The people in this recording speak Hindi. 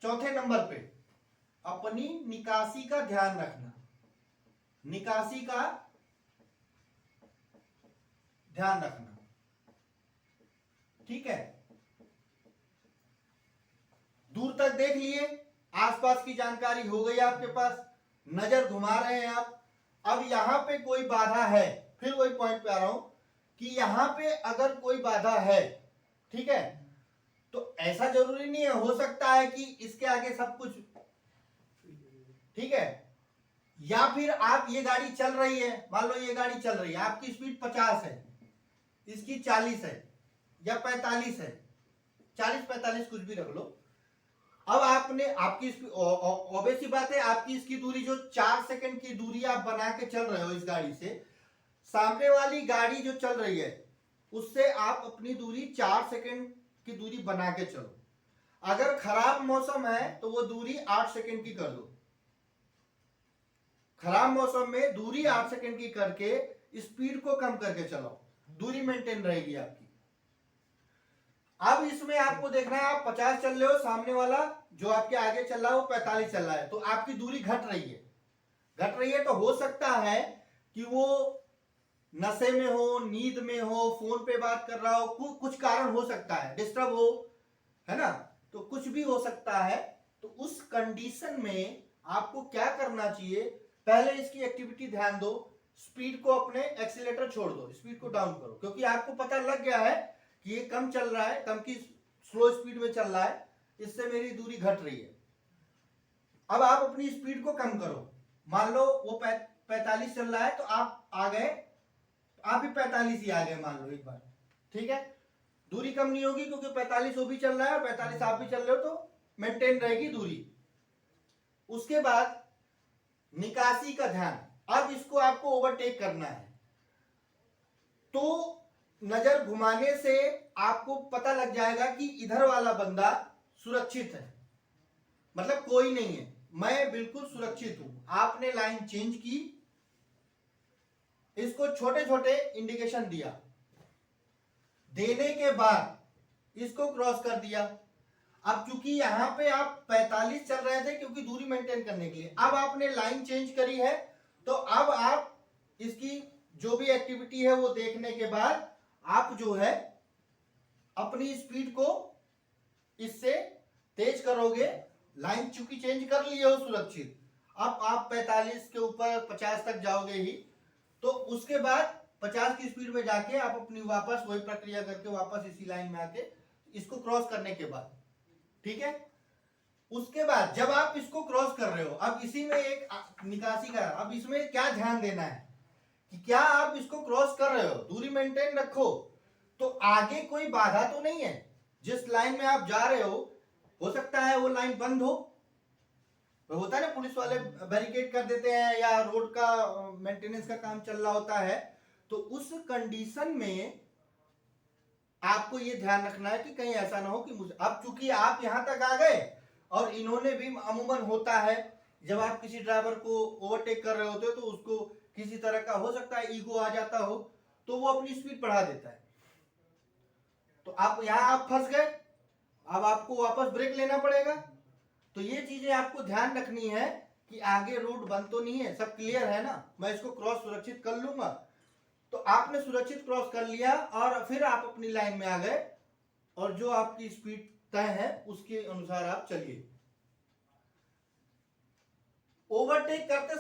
चौथे नंबर पे अपनी निकासी का ध्यान रखना, निकासी का ध्यान रखना, ठीक है। दूर तक देख लिए, आसपास की जानकारी हो गई आपके पास, नजर घुमा रहे हैं आप। अब यहां पे कोई बाधा है, फिर वही पॉइंट पे आ रहा हूं कि यहां पे अगर कोई बाधा है, ठीक है, तो ऐसा जरूरी नहीं है, हो सकता है कि इसके आगे सब कुछ ठीक है। या फिर आप ये गाड़ी चल रही है, मान लो ये गाड़ी चल रही है, आपकी स्पीड 50 है, इसकी 40 है या 45 है, 40-45 कुछ भी रख लो। अब आपने आपकी ऑब्वियस सी बात है, आपकी इसकी दूरी जो 4 सेकंड की दूरी आप बना के चल रहे हो इस गाड़ी से, सामने वाली गाड़ी जो चल रही है उससे आप अपनी दूरी 4 सेकंड की दूरी बना के चलो। अगर खराब मौसम है तो वो दूरी 8 सेकंड की कर दो। खराब मौसम में दूरी 8 सेकंड की करके स्पीड को कम करके चलो, दूरी मेंटेन रहेगी आपकी। अब इसमें आपको देखना है, आप 50 चल रहे हो, सामने वाला जो आपके आगे चल रहा है वो 45 चल रहा है, तो आपकी दूरी घट रही है। घट रही है तो हो सकता है कि वो नशे में हो, नींद में हो, फोन पे बात कर रहा हो, कुछ कारण हो सकता है, डिस्टर्ब हो, है ना, तो कुछ भी हो सकता है। तो उस कंडीशन में आपको क्या करना चाहिए, पहले इसकी एक्टिविटी ध्यान दो, स्पीड को अपने एक्सीलेटर छोड़ दो, स्पीड को डाउन करो, क्योंकि आपको पता लग गया है कि ये कम चल रहा है, कम की स्लो स्पीड में चल रहा है, इससे मेरी दूरी घट रही है। अब आप अपनी स्पीड को कम करो, मान लो वो 45 चल रहा है तो आप आ गए, आप भी 45 ही आ गए मान लो एक बार, ठीक है। दूरी कम नहीं होगी क्योंकि 45 वो भी चल रहा है और 45 आप भी चल रहे हो, तो मेंटेन रहेगी दूरी। उसके बाद निकासी का ध्यान, अब इसको आपको ओवरटेक करना है, तो नजर घुमाने से आपको पता लग जाएगा कि इधर वाला बंदा सुरक्षित है, मतलब कोई नहीं है, मैं बिल्कुल सुरक्षित हूं। आपने लाइन चेंज की, इसको छोटे छोटे इंडिकेशन दिया, देने के बाद इसको क्रॉस कर दिया। अब चूंकि यहां पे आप 45 चल रहे थे क्योंकि दूरी मेंटेन करने के लिए, अब आपने लाइन चेंज करी है, तो अब आप इसकी जो भी एक्टिविटी है वो देखने के बाद आप जो है अपनी स्पीड को इससे तेज करोगे। लाइन चूंकि चेंज कर ली है वो सुरक्षित, अब आप 45 के ऊपर 50 तक जाओगे ही, तो उसके बाद 50 की स्पीड में जाके आप अपनी वापस वही प्रक्रिया करके वापस इसी लाइन में आके इसको क्रॉस करने के बाद, ठीक है। उसके बाद जब आप इसको क्रॉस कर रहे हो, अब इसी में एक निकासी का, अब इसमें क्या ध्यान देना है कि क्या आप इसको क्रॉस कर रहे हो, दूरी मेंटेन रखो, तो आगे कोई बाधा तो नहीं है। जिस लाइन में आप जा रहे हो सकता है वो लाइन बंद हो, तो होता है ना, पुलिस वाले बैरिकेड कर देते हैं या रोड का मेंटेनेंस का काम चल रहा होता है, तो उस कंडीशन में आपको ये ध्यान रखना है कि कहीं ऐसा ना हो कि मुझे, अब चूंकि आप यहां तक आ गए और इन्होंने भी, अमूमन होता है जब आप किसी ड्राइवर को ओवरटेक कर रहे होते हो तो उसको किसी तरह का हो सकता है ईगो आ जाता हो, तो वो अपनी स्पीड बढ़ा देता है, तो आप यहां आप फंस गए, अब आपको वापस ब्रेक लेना पड़ेगा। तो ये चीजें आपको ध्यान रखनी है कि आगे रोड बंद तो नहीं है, सब क्लियर है ना, मैं इसको क्रॉस सुरक्षित कर लूंगा। तो आपने सुरक्षित क्रॉस कर लिया और फिर आप अपनी लाइन में आ गए और जो आपकी स्पीड तय है उसके अनुसार आप चलिए। ओवरटेक करते